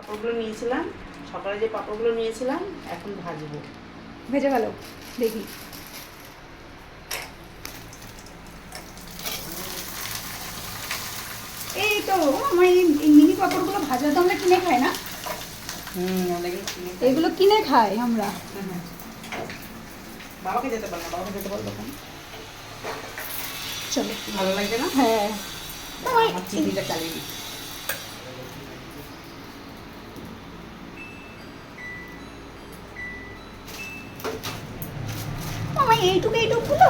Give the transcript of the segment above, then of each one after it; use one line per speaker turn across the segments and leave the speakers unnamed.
পাঁপড়গুলো নিয়েছিলাম, সকালে যে পাঁপড়গুলো নিয়েছিলাম এখন ভাজবো।
ভেজে গেল দেখি। এই তো আমার এই মিনি পাঁপড়গুলো ভাজা তো আমরা কিনে খাই না, এগুলো কিনে খাই আমরা।
বাবাকে যেতে পারবো না, বাবাকে যেতে পারবো না।
চলো,
ভালো লাগছে না?
হ্যাঁ
আমার টিভিটা চালিয়ে দিই।
আমার এইটুকুগুলো।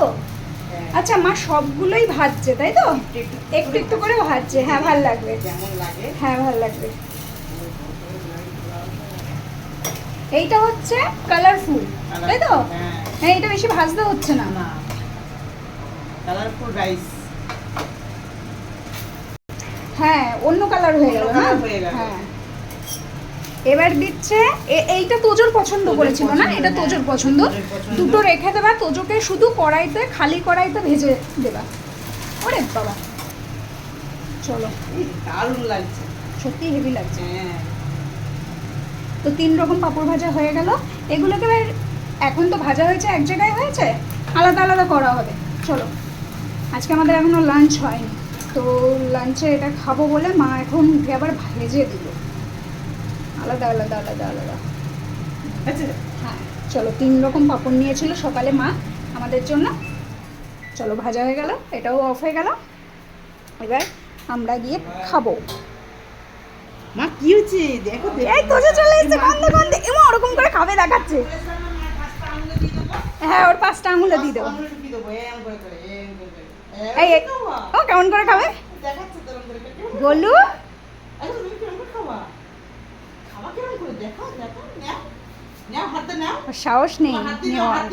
আচ্ছা মা সবগুলোই ভাজছে তাই তো? একটু একটু করে ভাজছে, হ্যাঁ ভাল লাগবে,
যেমন লাগে
হ্যাঁ ভাল লাগবে। এইটা হচ্ছে কালারফুল তাই তো? হ্যাঁ এটা বেশি ভাজতে হচ্ছে না।
না, কালারফুল রাইস।
হ্যাঁ অন্য কালার হয়ে গেল না?
হয়ে গেল।
হ্যাঁ এবার দিচ্ছে এইটা তোজোর পছন্দ করেছিল না, এটা তোজোর পছন্দ। দুটো রেখে দেবা, তোজোকে শুধু কড়াইতে, খালি কড়াইতে ভেজে দেবা। ওরে বাবা, চলো
দারুণ লাগছে,
সত্যি হেভি লাগছে।
হ্যাঁ
তো 3 রকম পাঁপড় ভাজা হয়ে গেল। এগুলোকে এবার এখন তো ভাজা হয়েছে, এক জায়গায় হয়েছে, আলাদা আলাদা করা হবে। চলো, আজকে আমাদের এখনো লাঞ্চ হয়নি, তো লাঞ্চে এটা খাবো বলে মা এখন উঠে আবার ভেজে দিল আলাদা আলাদা আলাদা আলাদা।
আচ্ছা
হ্যাঁ চলো, 3 রকম পাঁপড় নিয়েছিল সকালে মা আমাদের জন্য। চলো ভাজা হয়ে গেল, এটাও অফ হয়ে গেল, এবার আমরা গিয়ে খাবো।
মা কি হচ্ছে দেখো,
এই তো যে চলে এসেছে গন্ধে গন্ধে, এমন ওরকম করে খাবে দেখাচ্ছে। হ্যাঁ ওর 5টা আঙুলে দিয়ে দেবো। এই এই, ও কেমন করে খাবে গোলু? ওর সাহস নেই নেওয়ার।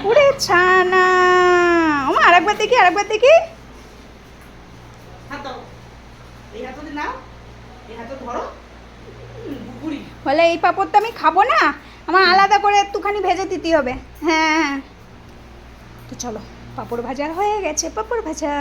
ওরে ছানা, ওমা আরেকবার দেখি, আরেকবার দেখি। বলে এই পাঁপড়টা আমি খাবো না, আমার আলাদা করে একটুখানি ভেজে দিতে হবে। হ্যাঁ তো চলো, পাঁপড় ভাজা হয়ে গেছে, পাঁপড় ভাজা।